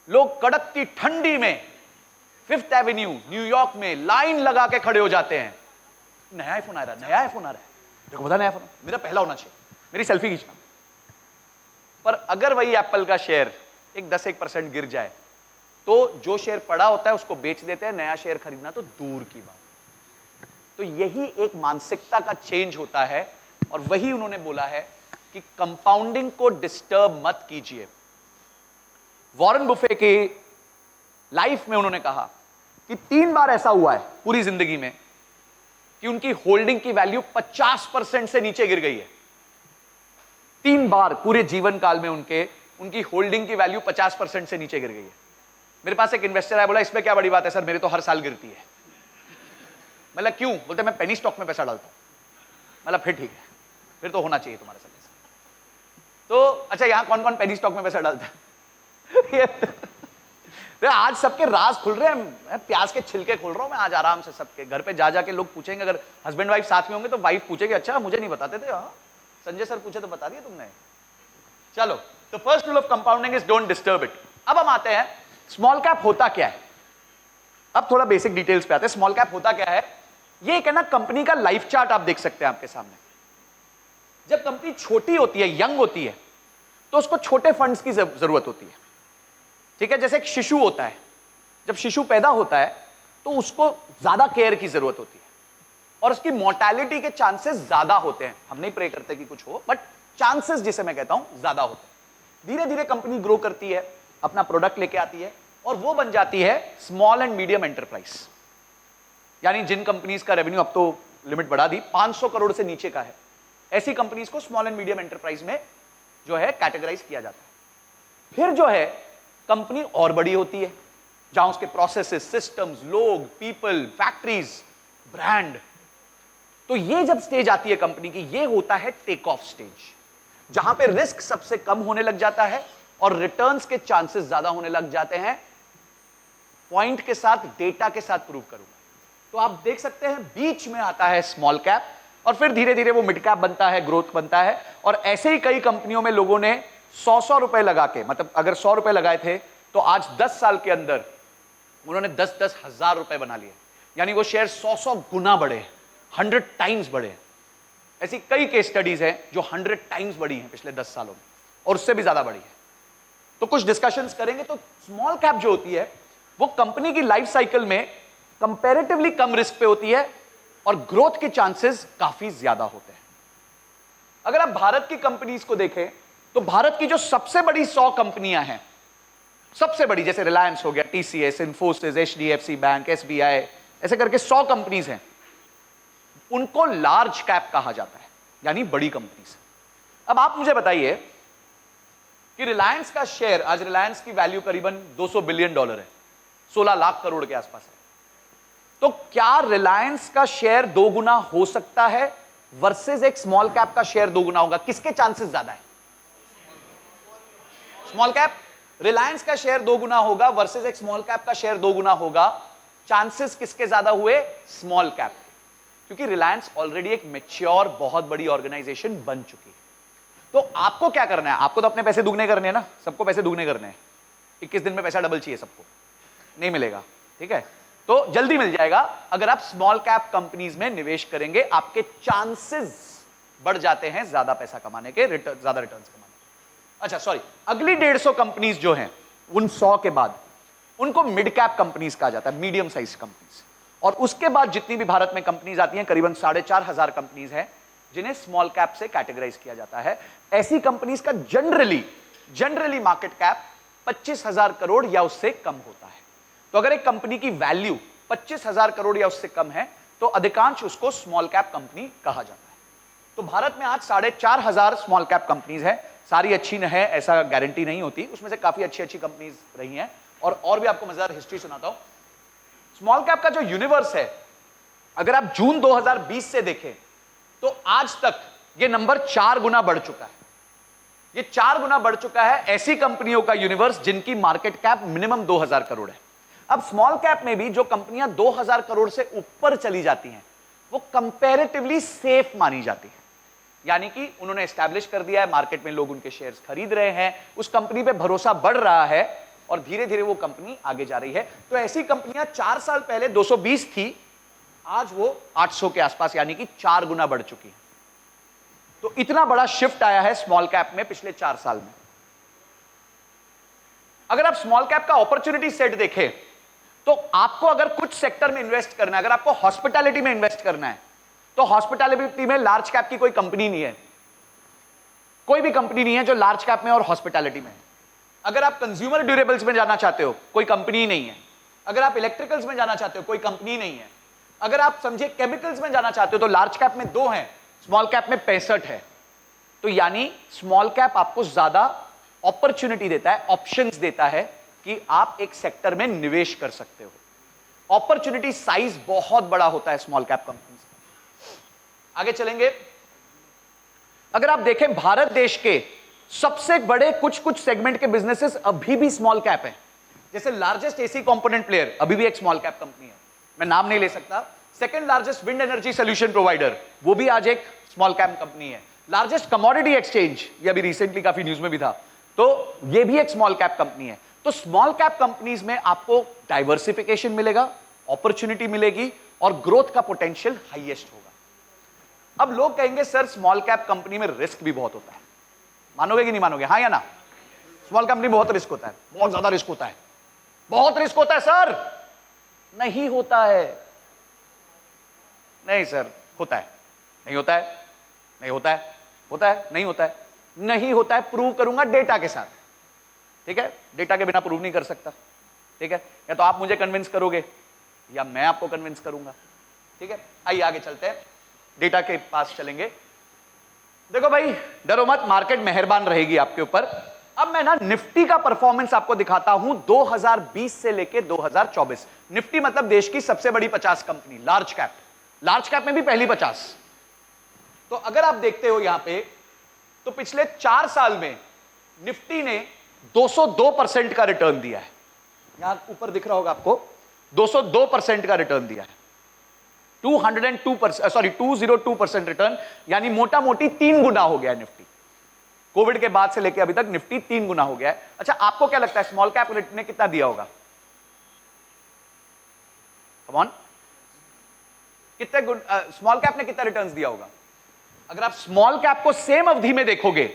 लोग कड़कती ठंडी में 5th एवेन्यू न्यूयॉर्क में लाइन लगा के खड़े हो जाते हैं। नया आईफोन आ रहा है, नया आईफोन आ रहा है, देखो बता नया आईफोन, मेरा पहला होना चाहिए, मेरी सेल्फी खींचना। पर अगर वही एप्पल का शेयर एक 10-1% गिर जाए तो जो शेयर पड़ा होता है उसको बेच देते हैं, नया शेयर खरीदना तो दूर की बात। तो यही एक मानसिकता का चेंज होता है और वही उन्होंने बोला है कि कंपाउंडिंग को डिस्टर्ब मत कीजिए। वॉरेन बुफे की लाइफ में उन्होंने कहा कि 3 बार ऐसा हुआ है पूरी जिंदगी में कि उनकी होल्डिंग की वैल्यू 50% से नीचे गिर गई है। 3 बार पूरे जीवन काल में उनकी होल्डिंग की वैल्यू 50% से नीचे गिर गई है। मेरे पास एक इन्वेस्टर आया, बोला इसमें क्या बड़ी बात है सर, मेरे तो हर साल गिरती है। मतलब क्यों? बोलते मैं पेनी स्टॉक में पैसा डालता हूं। मतलब फिर ठीक है, फिर तो होना चाहिए तुम्हारे साथ। तो अच्छा, यहां कौन कौन पेनी स्टॉक में पैसा डालता है? आज सबके राज खुल रहे हैं, प्याज के छिलके खोल रहा हूं मैं आज आराम से। सबके घर पे जा जाके लोग पूछेंगे, अगर हस्बैंड वाइफ साथ में होंगे तो वाइफ पूछेगी अच्छा मुझे नहीं बताते थे, हाँ संजय सर पूछे तो बता दिया तुमने। चलो, तो first rule of compounding is don't disturb it. अब हम आते हैं स्मॉल कैप होता क्या है। अब थोड़ा बेसिक डिटेल्स पे आते हैं। स्मॉल कैप होता क्या है? ये एक है ना कंपनी का लाइफ चार्ट आप देख सकते हैं आपके सामने। जब कंपनी छोटी होती है, यंग होती है, तो उसको छोटे फंड्स की जरूरत होती है। ठीक है, जैसे एक शिशु होता है, जब शिशु पैदा होता है तो उसको ज्यादा केयर की जरूरत होती है और उसकी मोर्टेलिटी के चांसेस ज्यादा होते हैं। हम नहीं प्रे करते कि कुछ हो, बट चांसेस जिसे मैं कहता हूं ज्यादा होते हैं। धीरे धीरे कंपनी ग्रो करती है, अपना प्रोडक्ट लेके आती है और वो बन जाती है स्मॉल एंड मीडियम एंटरप्राइज। यानी जिन कंपनीज का रेवेन्यू, अब तो लिमिट बढ़ा दी, 500 करोड़ से नीचे का है, ऐसी कंपनीज को स्मॉल एंड मीडियम एंटरप्राइज में जो है कैटेगराइज किया जाता है। फिर जो है कंपनी और बड़ी होती है, जहां उसके प्रोसेसेस, सिस्टम्स, लोग, पीपल, फैक्ट्रीज, ब्रांड। तो ये जब स्टेज आती है कंपनी की, ये होता है टेक ऑफ स्टेज, जहां पे रिस्क सबसे कम होने लग जाता है और रिटर्न्स के चांसेस ज्यादा होने लग जाते हैं। पॉइंट के साथ, डेटा के साथ प्रूव करूंगा। तो आप देख सकते हैं बीच में आता है स्मॉल कैप और फिर धीरे धीरे वो मिड कैप बनता है, ग्रोथ बनता है। और ऐसे ही कई कंपनियों में लोगों ने 100 रुपए लगा के, मतलब अगर 100 रुपए लगाए थे तो आज 10 साल के अंदर उन्होंने 10-10 हजार रुपए बना लिए। यानी वो शेयर 100 गुना बढ़े, 100 टाइम्स बढ़े। ऐसी कई केस स्टडीज हैं जो 100 टाइम्स बढ़ी हैं पिछले 10 सालों में और उससे भी ज्यादा बढ़ी है। तो कुछ डिस्कशंस करेंगे। तो स्मॉल कैप जो होती है वो कंपनी की लाइफ साइकिल में कंपैरेटिवली कम रिस्क पे होती है और ग्रोथ के चांसेस काफी ज्यादा होते हैं। अगर आप भारत की कंपनीज को देखें तो भारत की जो सबसे बड़ी 100 कंपनियां हैं, सबसे बड़ी, जैसे रिलायंस हो गया, TCS, Infosys, HDFC bank, SBI, ऐसे करके 100 कंपनीज हैं, उनको लार्ज कैप कहा जाता है, यानी बड़ी कंपनीज। अब आप मुझे बताइए कि रिलायंस का शेयर, आज रिलायंस की वैल्यू करीबन $200 बिलियन है, 16 लाख करोड़ के आसपास है। तो क्या रिलायंस का शेयर 2 गुना हो सकता है वर्सेस एक स्मॉल कैप का शेयर 2 गुना होगा? किसके चांसेस ज्यादा है? Small cap. रिलायंस का शेयर 2 गुना होगा वर्सेस एक स्मॉल कैप का शेयर 2 गुना होगा। चांसेस किसके ज्यादा हुए? Small cap. क्योंकि रिलायंस ऑलरेडी एक मैच्योर, बहुत बड़ी ऑर्गेनाइजेशन बन चुकी है। तो आपको क्या करना है? आपको तो अपने पैसे दुगने करने हैं ना, सबको पैसे दुगने करने हैं। 21 दिन में पैसा डबल चाहिए सबको, नहीं मिलेगा, ठीक है? तो जल्दी मिल जाएगा अगर आप स्मॉल कैप कंपनीज में निवेश करेंगे। आपके चांसेस बढ़ जाते हैं ज्यादा पैसा कमाने के, ज्यादा रिटर्न्स कमाने के। अच्छा सॉरी, अगली 150 कंपनीज जो हैं उन 100 के बाद उनको मिड कैप कंपनीज कहा जाता है, मीडियम साइज कंपनीज। और उसके बाद जितनी भी भारत में कंपनीज आती हैं, करीबन 4,500 कंपनीज हैं जिन्हें स्मॉल कैप से कैटेगराइज किया जाता है। ऐसी कंपनीज का जनरली मार्केट कैप 25,000 करोड़ या उससे कम होता है। तो अगर एक कंपनी की वैल्यू 25,000 करोड़ या उससे कम है तो अधिकांश उसको स्मॉल कैप कंपनी कहा जाता है। तो भारत में आज 4,500 स्मॉल कैप कंपनीज हैं। सारी अच्छी न है ऐसा गारंटी नहीं होती, उसमें से काफी अच्छी अच्छी कंपनीज रही हैं। और भी आपको मजेदार हिस्ट्री सुनाता हूं। स्मॉल कैप का जो यूनिवर्स है, अगर आप जून 2020 से देखें तो आज तक ये नंबर 4 गुना बढ़ चुका है। ये 4 गुना बढ़ चुका है ऐसी कंपनियों का यूनिवर्स जिनकी मार्केट कैप मिनिमम 2000 करोड़ है। अब स्मॉल कैप में भी जो कंपनियां 2000 करोड़ से ऊपर चली जाती हैं वो कंपैरेटिवली सेफ मानी जाती है, यानी कि उन्होंने एस्टैब्लिश कर दिया है, मार्केट में लोग उनके शेयर्स खरीद रहे हैं, उस कंपनी पे भरोसा बढ़ रहा है और धीरे धीरे वो कंपनी आगे जा रही है। तो ऐसी कंपनियां 4 साल पहले 220 थी, आज वो 800 के आसपास, यानी कि 4 गुना बढ़ चुकी है। तो इतना बड़ा शिफ्ट आया है स्मॉल कैप में पिछले 4 साल में। अगर आप स्मॉल कैप का अपॉर्चुनिटी सेट देखें तो आपको अगर कुछ सेक्टर में इन्वेस्ट करना है, अगर आपको हॉस्पिटैलिटी में इन्वेस्ट करना है तो हॉस्पिटैलिटी में लार्ज कैप की कोई कंपनी नहीं है, कोई भी कंपनी नहीं है जो लार्ज कैप में और हॉस्पिटैलिटी में है। अगर आप कंज्यूमर ड्यूरेबल्स में जाना चाहते हो कोई कंपनी नहीं है, अगर आप इलेक्ट्रिकल्स में जाना चाहते हो कोई कंपनी नहीं है, अगर आप समझे केमिकल्स में जाना चाहते हो तो लार्ज कैप में 2 हैं, स्मॉल कैप में 65 है। तो यानी स्मॉल कैप आपको ज्यादा अपॉर्चुनिटी देता है, ऑप्शंस देता है कि आप एक सेक्टर में निवेश कर सकते हो। अपॉर्चुनिटी साइज बहुत बड़ा होता है स्मॉल कैप कंपनीज का। आगे चलेंगे, अगर आप देखें भारत देश के सबसे बड़े कुछ सेगमेंट के बिजनेसेस अभी भी स्मॉल कैप हैं। जैसे लार्जेस्ट एसी कंपोनेंट प्लेयर अभी भी एक स्मॉल कैप कंपनी है, मैं नाम नहीं ले सकता। Second largest wind energy solution provider वो भी आज एक स्मॉल कैप कंपनी है। लार्जेस्ट कमोडिटी एक्सचेंज, ये अभी रिसेंटली काफी न्यूज में भी था, तो ये भी एक स्मॉल कैप कंपनी है। तो स्मॉल कैप कंपनीज में आपको डाइवर्सिफिकेशन मिलेगा, अपॉर्चुनिटी मिलेगी और ग्रोथ का पोटेंशियल हाईएस्ट होगा। अब लोग कहेंगे सर स्मॉल कैप कंपनी में रिस्क भी बहुत होता है, मानोगे कि नहीं मानोगे? हाँ या ना? स्मॉल कंपनी में बहुत रिस्क होता है, बहुत ज्यादा रिस्क होता है, बहुत रिस्क होता है सर। नहीं होता है, नहीं सर होता है, नहीं होता है, नहीं होता है, होता है, नहीं होता है, नहीं होता है। प्रूव करूंगा डेटा के साथ, ठीक है? डेटा के बिना प्रूव नहीं कर सकता, ठीक है? या तो आप मुझे कन्विंस करोगे या मैं आपको कन्विंस करूंगा, ठीक है? आइए आगे चलते हैं, डेटा के पास चलेंगे। देखो भाई डरो मत, मार्केट मेहरबान रहेगी आपके ऊपर। अब मैं ना निफ्टी का परफॉर्मेंस आपको दिखाता हूं 2020 से लेके 2024। निफ्टी मतलब देश की सबसे बड़ी 50 company, large cap, large cap में भी पहली 50। तो अगर आप देखते हो यहां पे तो पिछले 4 साल में निफ्टी ने 202% का रिटर्न दिया है। यहां ऊपर दिख रहा होगा आपको, 202% का रिटर्न दिया है। 202% रिटर्न, यानी मोटा मोटी 3 गुना हो गया है निफ्टी। कोविड के बाद से लेके अभी तक निफ्टी 3 गुना हो गया है। अच्छा आपको क्या लगता है स्मॉल कैप ने कितना दिया होगा? कम ऑन, कितने स्मॉल कैप ने कितना रिटर्न्स दिया होगा? अगर आप स्मॉल कैप को सेम अवधि में देखोगे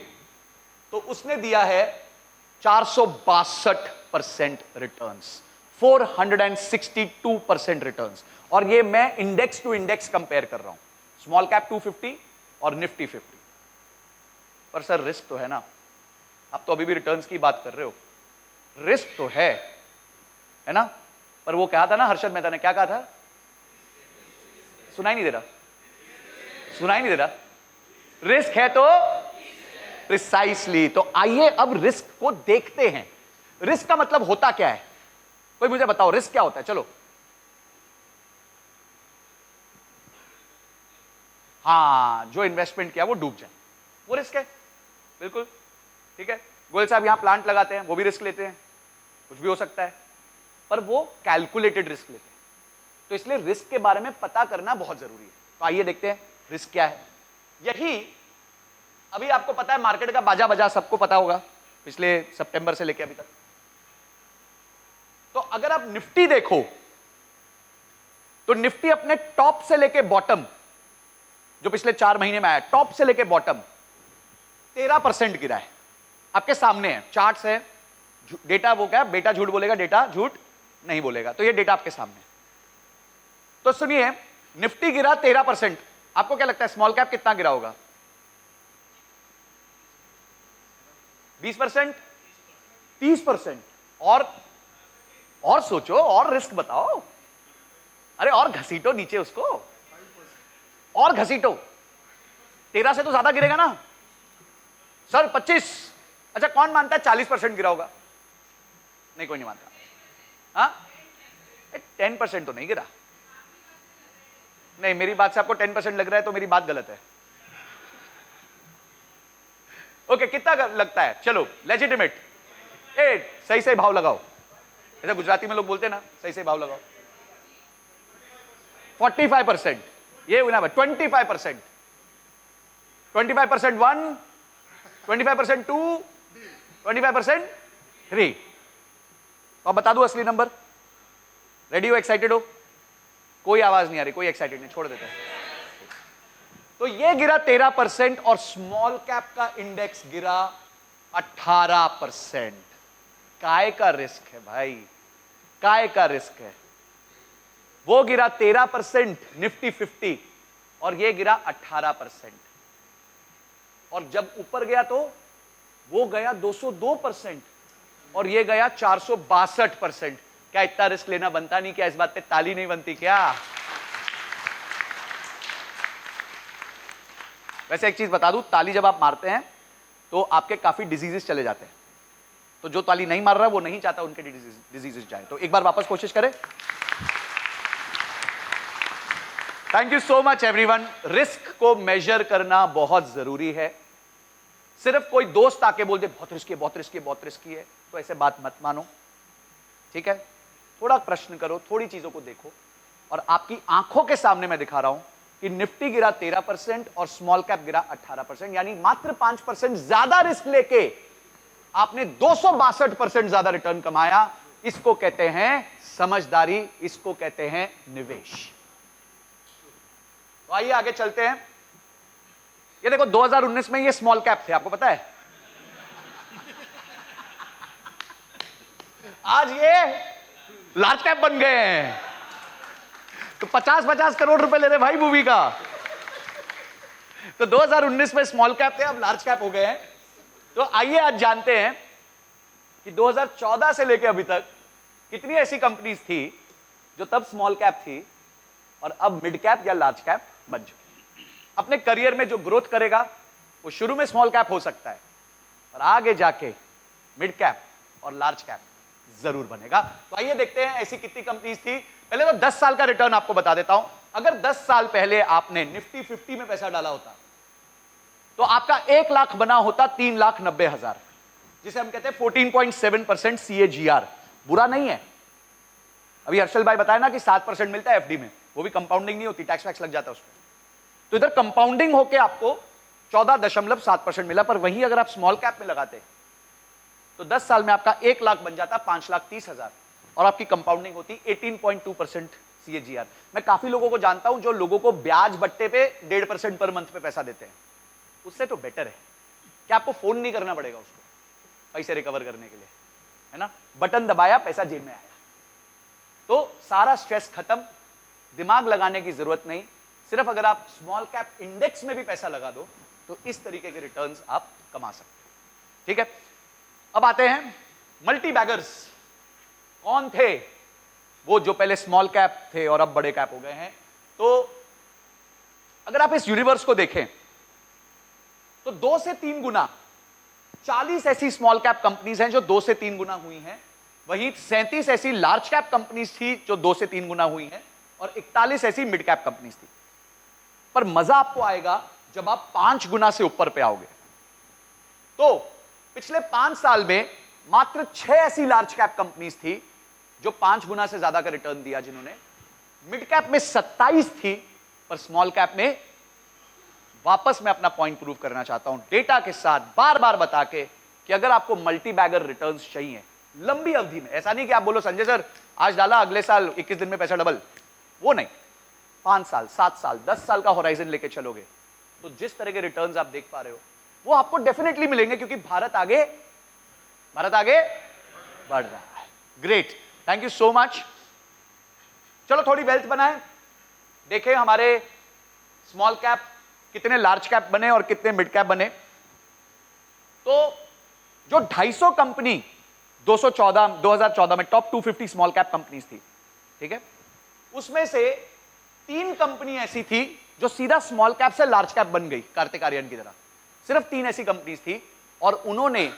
तो उसने दिया है 462% रिटर्न्स, 462% रिटर्न्स। और ये मैं इंडेक्स टू इंडेक्स कंपेयर कर रहा हूं, स्मॉल कैप 250 और निफ्टी 50। पर सर रिस्क तो है ना, आप तो अभी भी रिटर्न्स की बात कर रहे हो, रिस्क तो है ना? पर वो कहा था ना, हर्षद मेहता ने क्या कहा था? सुनाई नहीं दे रहा, सुनाई नहीं दे रहा। रिस्क है तो प्रिसाइसली। तो आइए अब रिस्क को देखते हैं। रिस्क का मतलब होता क्या है? कोई मुझे बताओ रिस्क क्या होता है? चलो, हाँ, जो इन्वेस्टमेंट किया वो डूब जाए, वो रिस्क है, बिल्कुल ठीक है। गोयल साहब यहां प्लांट लगाते हैं, वो भी रिस्क लेते हैं, कुछ भी हो सकता है, पर वो कैलकुलेटेड रिस्क लेते हैं। तो इसलिए रिस्क के बारे में पता करना बहुत जरूरी है। तो आइए देखते हैं रिस्क क्या है। यही अभी आपको पता है, मार्केट का बाजा बजा सबको पता होगा पिछले सितंबर से लेकर अभी तक। तो अगर आप निफ्टी देखो तो निफ्टी अपने टॉप से लेके बॉटम, जो पिछले 4 महीने में आया, टॉप से लेके बॉटम 13% गिरा है। आपके सामने है, चार्ट्स है, डेटा वो क्या, बेटा झूठ बोलेगा, डेटा झूठ नहीं बोलेगा, तो ये डेटा आपके सामने है। तो सुनिए, निफ्टी गिरा 13%। आपको क्या लगता है स्मॉल कैप कितना गिरा होगा? 20%, 30%? और सोचो, और रिस्क बताओ। अरे और घसीटो नीचे उसको, और घसीटो। 13 से तो ज्यादा गिरेगा ना सर, 25। अच्छा कौन मानता है 40% गिरा होगा? नहीं, कोई नहीं मानता। हाँ, 10% तो नहीं गिरा। नहीं, मेरी बात से आपको 10% लग रहा है तो मेरी बात गलत है। ओके कितना लगता है? चलो लेजिटिमेट 8, सही सही भाव लगाओ, ऐसा गुजराती में लोग बोलते हैं ना, सही सही भाव लगाओ। 45%, ये हुआ 25%, 25% 1, 25% 2, 25% 3। तो अब बता दो असली नंबर। रेडी हो, एक्साइटेड हो? कोई आवाज नहीं आ रही, कोई एक्साइटेड नहीं, छोड़ देते हैं। तो ये गिरा 13% और स्मॉल कैप का इंडेक्स गिरा 18%। काय का रिस्क है भाई, काय का रिस्क है। वो गिरा 13% निफ्टी 50 और ये गिरा 18%। और जब ऊपर गया तो वो गया 202% और ये गया 462%। क्या इतना रिस्क लेना बनता नहीं? क्या इस बात पे ताली नहीं बनती क्या? वैसे एक चीज बता दूं, ताली जब आप मारते हैं तो आपके काफी डिजीजेस चले जाते हैं। तो जो ताली नहीं मार रहा वो नहीं चाहता उनके डिजीजेस जाए। तो एक बार वापस कोशिश करें। Thank you so much everyone. Risk को मेजर करना बहुत जरूरी है। सिर्फ कोई दोस्त आके बोल दे बहुत रिस्की है, बहुत रिस्की है, बहुत रिस्की है, तो ऐसे बात मत मानो, ठीक है? थोड़ा प्रश्न करो, थोड़ी चीजों को देखो। और आपकी आंखों के सामने मैं दिखा रहा हूं कि निफ्टी गिरा 13% और स्मॉल कैप गिरा 18%, यानी मात्र 5% ज्यादा रिस्क लेके आपने 262% ज्यादा रिटर्न कमाया। इसको कहते हैं समझदारी, इसको कहते हैं निवेश। तो आइए आगे चलते हैं। ये देखो 2019 में ये स्मॉल कैप थे, आपको पता है? आज ये लार्ज कैप बन गए हैं। तो 50-50 करोड़ रुपए ले रहे भाई मूवी का। तो 2019 में स्मॉल कैप थे, अब लार्ज कैप हो गए हैं। तो आइए आज जानते हैं कि 2014 से लेकर अभी तक कितनी ऐसी कंपनीज थी जो तब स्मॉल कैप थी और अब मिड कैप या लार्ज कैप बन चुकी। अपने करियर में जो ग्रोथ करेगा वो शुरू में स्मॉल कैप हो सकता है और आगे जाके मिड कैप और लार्ज कैप जरूर बनेगा। तो आइए देखते हैं ऐसी कितनी कंपनीज थी। पहले तो 10 साल का रिटर्न आपको बता देता हूं। अगर 10 साल पहले आपने निफ्टी 50 में पैसा डाला होता तो आपका 1 लाख बना होता 3,90,000, जिसे हम कहते हैं 14.7% CAGR। बुरा नहीं है। अभी हर्षल भाई बताया ना कि 7% मिलता है एफडी में, वो भी कंपाउंडिंग नहीं होती, टैक्स वैक्स लग जाता है उसमें। तो इधर कंपाउंडिंग होके आपको 14.7% मिला। पर वहीं अगर आप स्मॉल कैप में लगाते तो 10 साल में आपका 1 लाख बन जाता 5,30,000 और आपकी कंपाउंडिंग होती 18.2% CAGR। मैं काफी लोगों को जानता हूं जो लोगों को ब्याज बट्टे पे 1.5% पर मंथ पे पैसा देते हैं। उससे तो बेटर है कि आपको फोन नहीं करना पड़ेगा उसको पैसे रिकवर करने के लिए, है ना? बटन दबाया, पैसा जेब में आया। तो सारा स्ट्रेस खत्म, दिमाग लगाने की जरूरत नहीं। सिर्फ अगर आप स्मॉल कैप इंडेक्स में भी पैसा लगा दो तो इस तरीके के रिटर्न्स आप कमा सकते हैं, ठीक है? अब आते हैं मल्टी बैगर्स। कौन थे वो जो पहले स्मॉल कैप थे और अब बड़े कैप हो गए हैं? तो अगर आप इस यूनिवर्स को देखें तो 2 से 3 गुना 40 ऐसी स्मॉल कैप कंपनीज हैं जो 2 से 3 गुना हुई हैं। वहीं 37 ऐसी लार्ज कैप कंपनीज थी जो 2 से 3 गुना हुई हैं और 41 ऐसी मिड कैप कंपनीज थी। पर मजा आपको आएगा जब आप 5 गुना से ऊपर पे आओगे। तो पिछले 5 साल में मात्र 6 ऐसी लार्ज कैप कंपनीज थी जो 5 गुना से ज्यादा का रिटर्न दिया, जिन्होंने। मिड कैप में 27 थी, पर स्मॉल कैप में, वापस मैं अपना पॉइंट प्रूव करना चाहता हूं डेटा के साथ, बार बार बता के कि अगर आपको मल्टी बैगर रिटर्न्स चाहिए लंबी अवधि में, ऐसा नहीं कि आप बोलो संजय सर आज डाला अगले साल 21 दिन में पैसा डबल, वो नहीं। 5 साल, 7 साल, 10 साल का होराइजन लेके चलोगे तो जिस तरह के रिटर्न्स आप देख पा रहे हो वो आपको डेफिनेटली मिलेंगे, क्योंकि भारत आगे बढ़ रहा है। Great, thank you so much. चलो थोड़ी वेल्थ बनाए, देखें हमारे स्मॉल कैप कितने लार्ज कैप बने और कितने मिड कैप बने। तो जो 250 कंपनी 2014 में टॉप 250 स्मॉल कैप कंपनीज थी, ठीक है, उसमें से 3 कंपनी ऐसी थी जो सीधा स्मॉल कैप से लार्ज कैप बन गई, कार्तिक आर्यन की तरह। सिर्फ 3 ऐसी कंपनीज थी और उन्होंने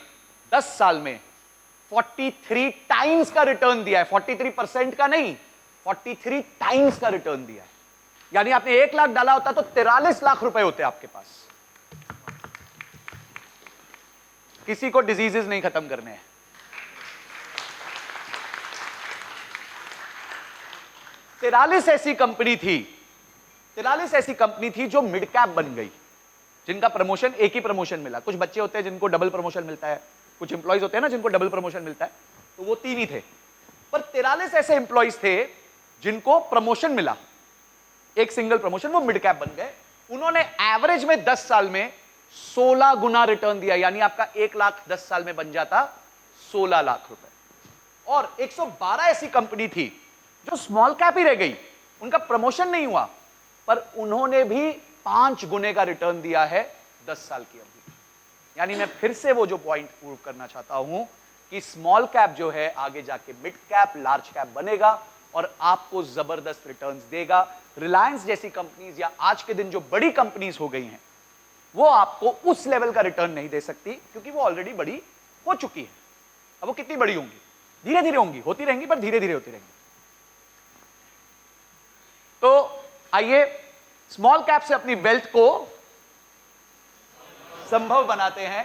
10 साल में 43 टाइम्स का रिटर्न दिया है। 43% का नहीं, 43 टाइम्स का रिटर्न दिया है। यानी आपने 1 लाख डाला होता तो 43 लाख रुपए होते आपके पास। किसी को डिजीजेस नहीं खत्म करने हैं। तिरालीस ऐसी कंपनी थी जो मिड कैप बन गई, जिनका प्रमोशन एक ही प्रमोशन मिला। कुछ बच्चे होते हैं जिनको डबल प्रमोशन मिलता है, कुछ इंप्लॉइज होते हैं ना जिनको डबल प्रमोशन मिलता है, तो वो 3 ही थे। पर 43 ऐसे इंप्लॉइज थे जिनको प्रमोशन मिला, एक सिंगल प्रमोशन, वो मिड कैप बन गए। उन्होंने एवरेज में 10 साल में 16 गुना रिटर्न दिया, यानी आपका 1 लाख 10 साल में बन जाता 16 लाख रुपए। और 112 ऐसी कंपनी थी जो स्मॉल कैप ही रह गई, उनका प्रमोशन नहीं हुआ, पर उन्होंने भी 5 गुने का रिटर्न दिया है 10 साल की अवधि। यानी मैं फिर से वो जो पॉइंट प्रूव करना चाहता हूं कि स्मॉल कैप जो है आगे जाके मिड कैप, लार्ज कैप बनेगा और आपको जबरदस्त रिटर्न्स देगा। रिलायंस जैसी कंपनीज या आज के दिन जो बड़ी कंपनीज हो गई हैं, वो आपको उस लेवल का रिटर्न नहीं दे सकती, क्योंकि वो ऑलरेडी बड़ी हो चुकी है। अब वो कितनी बड़ी होंगी? धीरे धीरे होंगी, होती रहेंगी, पर धीरे धीरे होती रहेंगी। तो आइए स्मॉल कैप से अपनी वेल्थ को संभव बनाते हैं।